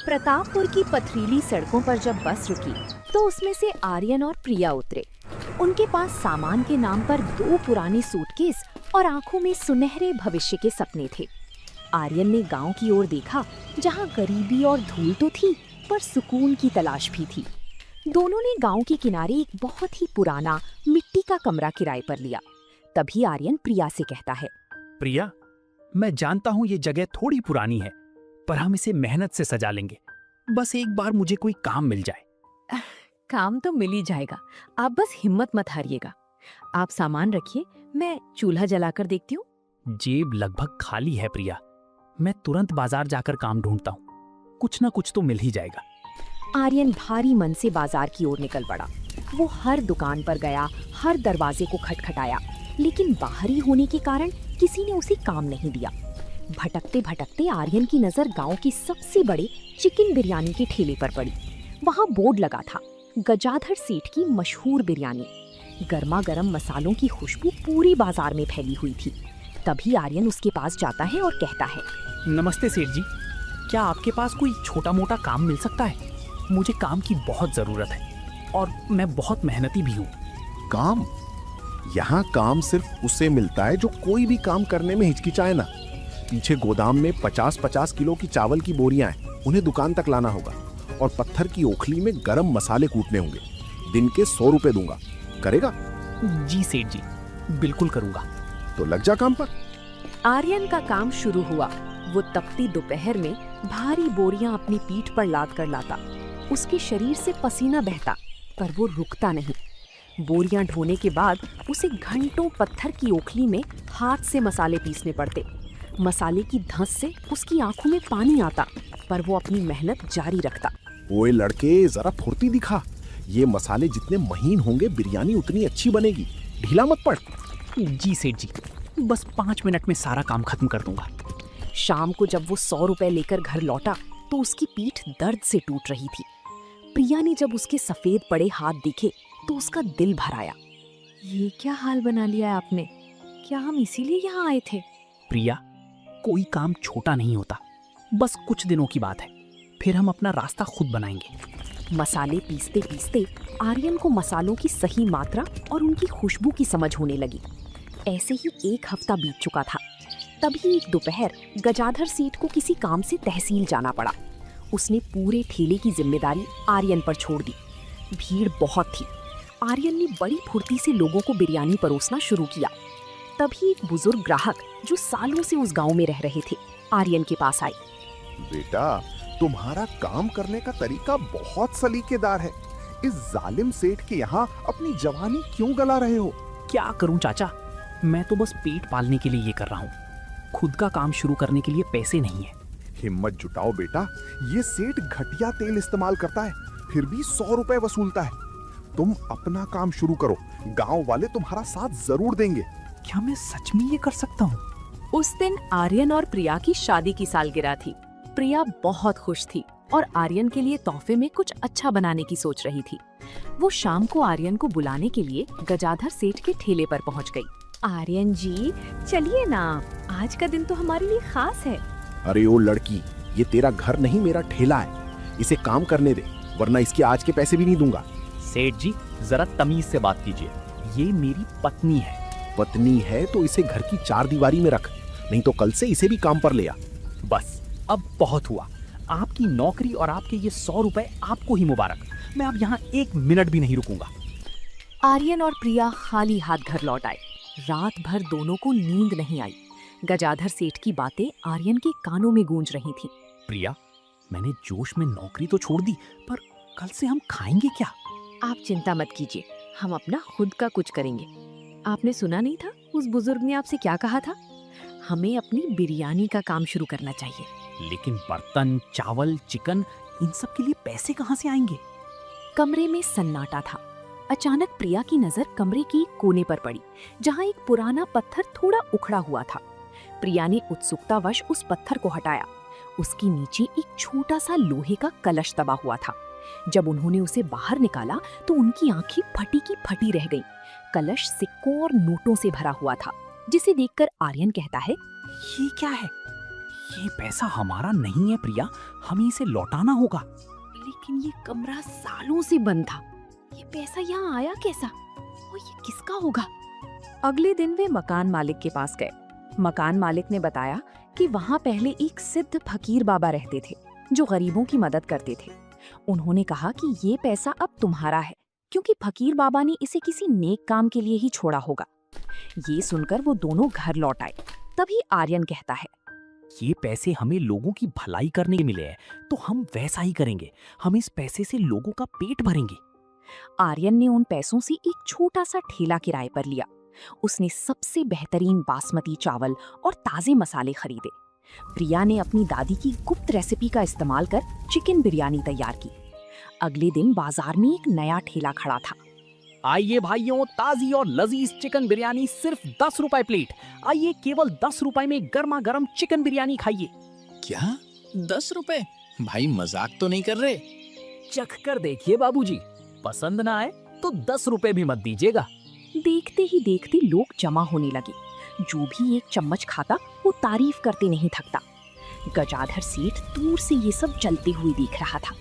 प्रतापपुर की पथरीली सड़कों पर जब बस रुकी तो उसमें से आर्यन और प्रिया उतरे। उनके पास सामान के नाम पर 2 पुराने सूटकेस और आंखों में सुनहरे भविष्य के सपने थे। आर्यन ने गांव की ओर देखा, जहां गरीबी और धूल तो थी, पर सुकून की तलाश भी थी। दोनों ने गांव के किनारे एक बहुत ही पुराना मिट्टी का कमरा किराए पर लिया। तभी आर्यन प्रिया से कहता है, प्रिया, मैं जानता हूँ ये जगह थोड़ी पुरानी है, पर हम इसे मेहनत से सजा लेंगे। बस एक बार मुझे कोई काम मिल जाए। काम तो मिल ही जाएगा, आप बस हिम्मत मत हारिएगा। आप सामान रखिए, मैं चूल्हा जलाकर देखती हूँ। जेब लगभग खाली है प्रिया, मैं तुरंत बाजार जाकर काम ढूंढता हूँ। कुछ ना कुछ तो मिल ही जाएगा। आर्यन भारी मन से बाजार की ओर निकल पड़ा। वो हर दुकान पर गया, हर दरवाजे को खटखटाया, लेकिन बाहरी होने के कारण किसी ने उसे काम नहीं दिया। भटकते भटकते आर्यन की नजर गांव की सबसे बड़े चिकन बिरयानी के ठेले पर पड़ी। वहां बोर्ड लगा था, गजाधर सेठ की मशहूर बिरयानी। गर्मा गर्म मसालों की खुशबू पूरी बाजार में फैली हुई थी। तभी आर्यन उसके पास जाता है और कहता है, नमस्ते सेठ जी, क्या आपके पास कोई छोटा मोटा काम मिल सकता है? मुझे काम की बहुत जरूरत है और मैं बहुत मेहनती भी हूँ। काम? यहाँ काम सिर्फ उसे मिलता है जो कोई भी काम करने में हिचकिचाए ना। पीछे गोदाम में 50-50 किलो की चावल की बोरियां हैं, उन्हें दुकान तक लाना होगा। और पत्थर की ओखली में गरम मसाले कूटने होंगे। दिन के 100 रुपए दूंगा, करेगा? जी सेठ जी, बिल्कुल करूँगा। तो लग जा काम पर। आर्यन का काम शुरू हुआ। वो तपती दोपहर में भारी बोरियां अपनी पीठ पर लाद कर लाता। उसके शरीर से पसीना बहता, पर वो रुकता नहीं। बोरियां ढोने के बाद उसे घंटों पत्थर की ओखली में हाथ से मसाले पीसने पड़ते। मसाले की धंस से उसकी आंखों में पानी आता, पर वो अपनी मेहनत जारी रखता। ओए लड़के, जरा फुर्ती दिखा। ये मसाले जितने महीन होंगे, बिरयानी उतनी अच्छी बनेगी। ढीला मत पड़। जी सेठ जी, बस 5 मिनट में सारा काम खत्म कर दूंगा। शाम को जब वो 100 रुपए लेकर घर लौटा तो उसकी पीठ दर्द से टूट रही थी। प्रिया ने जब उसके सफेद पड़े हाथ देखे तो उसका दिल भर आया। ये क्या हाल बना लिया है आपने? क्या हम इसीलिए यहाँ आए थे? प्रिया, कोई काम छोटा नहीं होता। बस कुछ दिनों की बात है, फिर हम अपना रास्ता खुद बनाएंगे। मसाले पीसते पीसते आर्यन को मसालों की सही मात्रा और उनकी खुशबू की समझ होने लगी। ऐसे ही 1 हफ्ता बीत चुका था। तभी एक दोपहर गजाधर सेठ को किसी काम से तहसील जाना पड़ा। उसने पूरे ठेले की जिम्मेदारी आर्यन पर छोड़ दी। भीड़ बहुत थी। आर्यन ने बड़ी फुर्ती से लोगों को बिरयानी परोसना शुरू किया। तभी एक बुजुर्ग ग्राहक जो सालों से उस गांव में रह रहे थे, आर्यन के पास आए। बेटा, तुम्हारा काम करने का तरीका बहुत सलीकेदार है। इस जालिम सेठ के यहाँ अपनी जवानी क्यों गला रहे हो? क्या करूं चाचा, मैं तो बस पेट पालने के लिए ये कर रहा हूँ। खुद का काम शुरू करने के लिए पैसे नहीं है। हिम्मत जुटाओ बेटा, ये सेठ घटिया तेल इस्तेमाल करता है, फिर भी 100 रुपए वसूलता है। तुम अपना काम शुरू करो, गांव वाले तुम्हारा साथ जरूर देंगे। क्या मैं सच में ये कर सकता हूँ? उस दिन आर्यन और प्रिया की शादी की सालगिरह थी। प्रिया बहुत खुश थी और आर्यन के लिए तोहफे में कुछ अच्छा बनाने की सोच रही थी। वो शाम को आर्यन को बुलाने के लिए गजाधर सेठ के ठेले पर पहुंच गई। आर्यन जी, चलिए ना, आज का दिन तो हमारे लिए खास है। अरे ओ लड़की, ये तेरा घर नहीं, मेरा ठेला है। इसे काम करने दे, वरना इसके आज के पैसे भी नहीं दूंगा। सेठ जी, जरा तमीज से बात कीजिए। ये मेरी पत्नी है। पत्नी है तो इसे घर की 4 दीवारी में रख, नहीं तो कल से इसे भी काम पर ले आ। बस, अब बहुत हुआ। आपकी नौकरी और आपके ये 100 रुपए आपको ही मुबारक। मैं अब यहाँ 1 मिनट भी नहीं रुकूंगा। आर्यन और प्रिया खाली हाथ घर लौट आए। रात भर दोनों को नींद नहीं आई। गजाधर सेठ की बातें आर्यन के कानों में गूंज रही थीं। प्रिया, मैंने जोश में नौकरी तो छोड़ दी, पर कल से हम खाएंगे क्या? आप चिंता मत कीजिए, हम अपना खुद का कुछ करेंगे। आपने सुना नहीं था उस बुजुर्ग ने आपसे क्या कहा था? हमें अपनी बिरयानी का काम शुरू करना चाहिए। लेकिन बर्तन, चावल, चिकन, इन सब के लिए पैसे कहाँ से आएंगे? कमरे में सन्नाटा था। अचानक प्रिया की नजर कमरे की एक कोने पर पड़ी, जहाँ एक पुराना पत्थर थोड़ा उखड़ा हुआ था। प्रिया ने उत्सुकतावश उस पत्थर को हटाया। उसके नीचे एक छोटा सा लोहे का कलश दबा हुआ था। जब उन्होंने उसे बाहर निकाला तो उनकी आंखें फटी की फटी रह गईं। कलश सिक्कों और नोटों से भरा हुआ था, जिसे देखकर आर्यन कहता है, ये क्या है? ये पैसा हमारा नहीं है प्रिया, हमें इसे लौटाना होगा। लेकिन ये कमरा सालों से बंद था, ये पैसा यहाँ आया कैसा और ये किसका होगा? अगले दिन वे मकान मालिक के पास गए। मकान मालिक ने बताया कि वहाँ पहले एक सिद्ध फकीर बाबा रहते थे जो गरीबों की मदद करते थे। उन्होंने कहा कि ये पैसा अब तुम्हारा है क्योंकि फकीर बाबा ने इसे किसी नेक काम के लिए ही छोड़ा होगा। ये सुनकर वो दोनों घर लौट आए। तभी आर्यन कहता है, ये पैसे हमें लोगों की भलाई करने के मिले हैं, तो हम वैसा ही करेंगे। हम इस पैसे से लोगों का पेट भरेंगे। आर्यन ने उन पैसों से एक छोटा सा ठेला किराए पर लिया। उसने सबसे बेहतरीन बासमती चावल और ताजे मसाले खरीदे। प्रिया ने अपनी दादी की गुप्त रेसिपी का इस्तेमाल कर चिकन बिरयानी तैयार की। अगले दिन बाजार में एक नया ठेला खड़ा था। आइए भाइयों, ताजी और लजीज चिकन बिरयानी सिर्फ 10 रुपए प्लेट। आइए, केवल 10 रुपए में गर्मा गर्म चिकन बिरयानी खाइए। क्या 10 रुपए? भाई मजाक तो नहीं कर रहे? चख कर देखिए बाबूजी, पसंद ना आए तो 10 रुपए भी मत दीजिएगा। देखते ही देखते लोग जमा होने लगे। जो भी एक चम्मच खाता वो तारीफ करते नहीं थकता। गजाधर सेठ दूर से ये सब चलते हुए देख रहा था।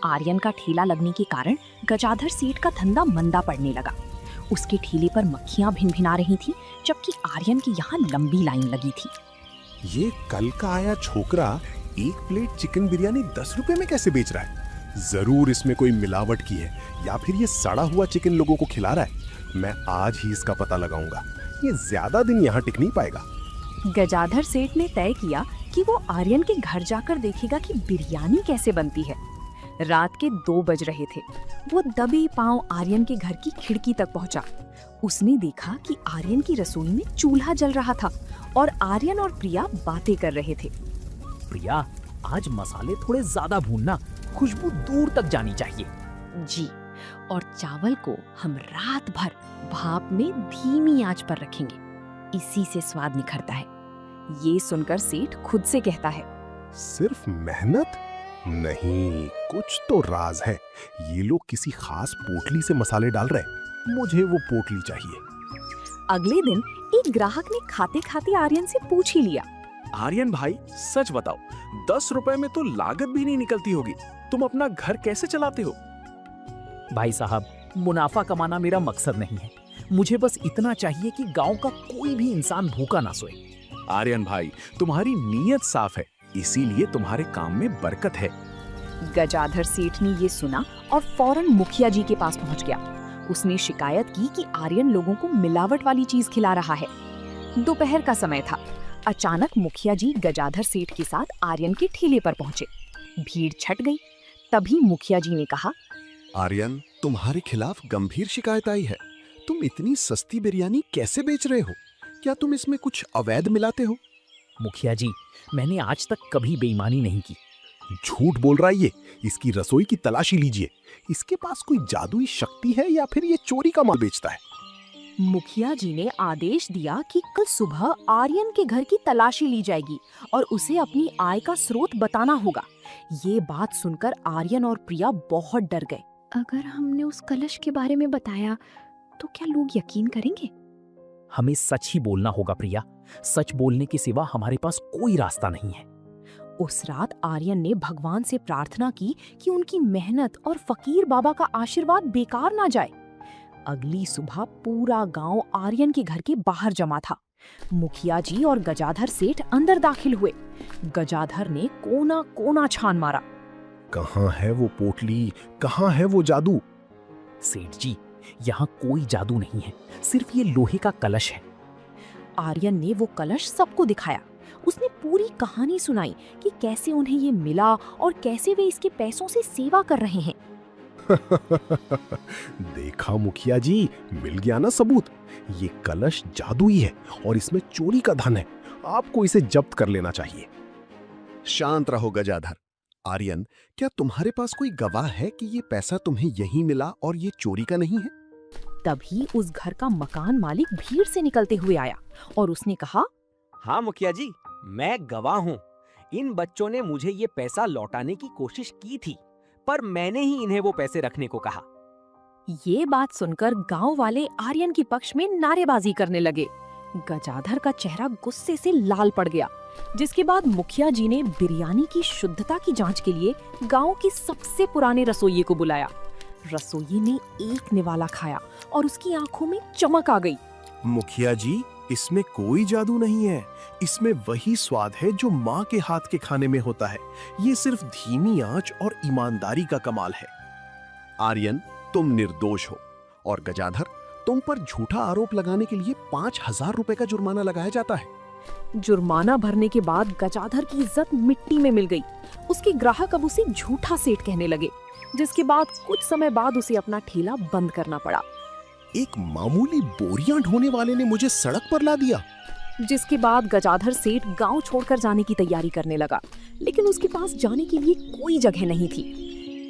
आर्यन का ठेला लगने के कारण गजाधर सेठ का धंधा मंदा पड़ने लगा। उसके ठेले पर मक्खियां भिनभिना रही थी, जबकि आर्यन के यहाँ लंबी लाइन लगी थी। ये कल का आया छोकरा एक प्लेट चिकन बिरयानी 10 रुपए में कैसे बेच रहा है? जरूर इसमें कोई मिलावट की है, या फिर ये सड़ा हुआ चिकन लोगों को खिला रहा है। मैं आज ही इसका पता लगाऊंगा। ये ज्यादा दिन यहाँ टिक नहीं पाएगा। गजाधर सेठ ने तय किया कि वो आर्यन के घर जाकर देखेगा कि बिरयानी कैसे बनती है। रात के 2 बज रहे थे। वो दबे पांव आर्यन के घर की खिड़की तक पहुंचा। उसने देखा कि आर्यन की रसोई में चूल्हा जल रहा था और आर्यन और प्रिया बातें कर रहे थे। प्रिया, आज मसाले थोड़े ज्यादा भूनना, खुशबू दूर तक जानी चाहिए। जी, और चावल को हम रात भर भाप में धीमी आंच पर रखेंगे, इसी से स्वाद निखरता है। ये सुनकर सेठ खुद से कहता है, सिर्फ मेहनत नहीं, कुछ तो राज है। ये लोग किसी खास पोटली से मसाले डाल रहे हैं। मुझे वो पोटली चाहिए। अगले दिन एक ग्राहक ने खाते खाते आर्यन से पूछ ही लिया, आर्यन भाई, सच बताओ, 10 रुपए में तो लागत भी नहीं निकलती होगी। तुम अपना घर कैसे चलाते हो? भाई साहब, मुनाफा कमाना मेरा मकसद नहीं है। मुझे बस इतना चाहिए कि गांव का कोई भी इंसान भूखा ना सोए। आर्यन भाई, तुम्हारी नीयत साफ है, इसीलिए तुम्हारे काम में बरकत है। गजाधर सेठ ने ये सुना और फौरन मुखिया जी के पास पहुंच गया। उसने शिकायत की कि आर्यन लोगों को मिलावट वाली चीज खिला रहा है। दोपहर का समय था। अचानक मुखिया जी गजाधर सेठ के साथ आर्यन के ठेले पर पहुंचे। भीड़ छट गई। तभी मुखिया जी ने कहा, आर्यन, तुम्हारे खिलाफ गंभीर शिकायत आई है। तुम इतनी सस्ती बिरयानी कैसे बेच रहे हो? क्या तुम इसमें कुछ अवैध मिलाते हो? मुखिया जी, मैंने आज तक कभी बेईमानी नहीं की। झूठ बोल रहा है ये। इसकी रसोई की तलाशी लीजिए। इसके पास कोई जादुई शक्ति है या फिर ये चोरी का माल बेचता है? मुखिया जी ने आदेश दिया कि कल सुबह आर्यन के घर की तलाशी ली जाएगी और उसे अपनी आय का स्रोत बताना होगा। ये बात सुनकर आर्यन और प्रिया बहुत डर गए। अगर हमने उस कलश के बारे में बताया तो क्या लोग यकीन करेंगे? हमें सच ही बोलना होगा प्रिया। सच बोलने के सिवा हमारे पास कोई रास्ता नहीं है। उस रात आर्यन ने भगवान से प्रार्थना की कि उनकी मेहनत और फकीर बाबा का आशीर्वाद बेकार ना जाए। अगली सुबह पूरा गांव आर्यन के घर के बाहर जमा था। मुखिया जी और गजाधर सेठ अंदर दाखिल हुए। गजाधर ने कोना कोना छान मारा। कहाँ है वो पोटली? कहाँ है वो जादू? सेठ जी, यहाँ कोई जादू नहीं है, सिर्फ ये लोहे का कलश है। आर्यन ने वो कलश सबको दिखाया। उसने पूरी कहानी सुनाई कि कैसे उन्हें ये मिला और कैसे वे इसके पैसों से सेवा कर रहे हैं। देखा मुखिया जी, मिल गया ना सबूत। ये कलश जादुई है और इसमें चोरी का धन है। आपको इसे जब्त कर लेना चाहिए। शांत रहो गजाधर। आर्यन, क्या तुम्हारे पास कोई गवाह है कि ये पैसा तुम्हें यहीं मिला और ये चोरी का नहीं है? तभी उस घर का मकान मालिक भीड़ से निकलते हुए आया और उसने कहा, हाँ मुखिया जी, मैं गवाह हूँ। इन बच्चों ने मुझे ये पैसा लौटाने की कोशिश की थी, पर मैंने ही इन्हें वो पैसे रखने को कहा। ये बात सुनकर गांव वाले आर्यन के पक्ष में नारेबाजी करने लगे। गजाधर का चेहरा गुस्से से लाल पड़ गया, जिसके बाद मुखिया जी ने बिरयानी की शुद्धता की जांच के लिए गांव के सबसे पुराने रसोइये को बुलाया। रसोइये ने एक निवाला खाया और उसकी आंखों में चमक आ गई। मुखिया जी, इसमें कोई जादू नहीं है। इसमें वही स्वाद है जो माँ के हाथ के खाने में होता है। ये सिर्फ धीमी आंच और ईमानदारी का कमाल है। आर्यन, तुम निर्दोष हो और गजाधर, तुम पर झूठा आरोप लगाने के लिए 5,000 रुपए का जुर्माना लगाया जाता है। जुर्माना भरने के बाद गजाधर की इज्जत मिट्टी में मिल गई। उसके ग्राहक अब उसे झूठा सेठ कहने लगे, जिसके बाद कुछ समय बाद उसे अपना ठेला बंद करना पड़ा। एक मामूली बोरियां ढोने वाले ने मुझे सड़क पर ला दिया। जिसके बाद गजाधर सेठ गांव छोड़कर जाने की तैयारी करने लगा, लेकिन उसके पास जाने के लिए कोई जगह नहीं थी।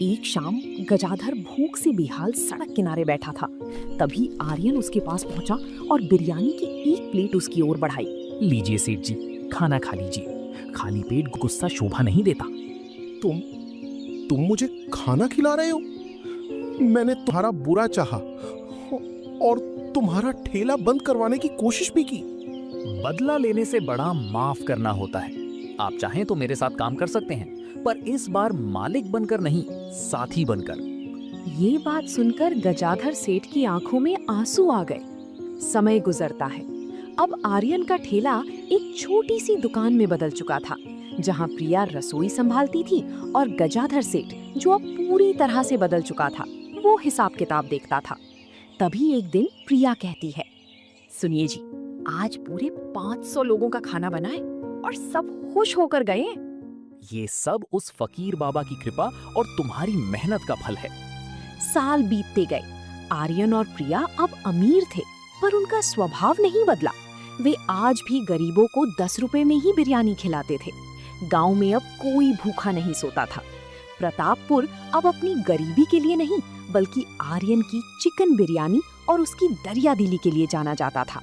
एक शाम गजाधर भूख से बेहाल सड़क किनारे बैठा था। तभी आर्यन उसके पास पहुंचा और बिरयानी की एक प्लेट उसकी ओर बढ़ाई। लीजिए सेठ जी, खाना खा लीजिए। खाली पेट गुस्सा शोभा नहीं देता। तुम मुझे खाना खिला रहे हो? मैंने तुम्हारा बुरा चाहा और तुम्हारा ठेला बंद करवाने की कोशिश भी की। बदला लेने से बड़ा माफ करना होता है। आप चाहें तो मेरे साथ काम कर सकते हैं, पर इस बार मालिक बनकर नहीं, साथी बनकर। ये बात सुनकर गजाधर सेठ की आंखों में आंसू आ गए। समय गुजरता है। अब आर्यन का ठेला एक छोटी सी दुकान में बदल चुका था, जहां प्रिया रसोई संभालती थी और गजाधर सेठ, जो अब पूरी तरह से बदल चुका था, वो हिसाब किताब देखता था। तभी एक दिन प्रिया कहती है, सुनिए जी, आज पूरे 500 लोगों का खाना बनाए और सब खुश होकर गए। ये सब उस फकीर बाबा की कृपा और तुम्हारी मेहनत का फल है। साल बीतते गए। आर्यन और प्रिया अब अमीर थे, पर उनका स्वभाव नहीं बदला। वे आज भी गरीबों को 10 रुपए में ही बिरयानी खिलाते थे। गांव में अब कोई भूखा नहीं सोता था। प्रतापपुर अब अपनी गरीबी के लिए नहीं, बल्कि आर्यन की चिकन बिरयानी और उसकी दरिया दिली के लिए जाना जाता था।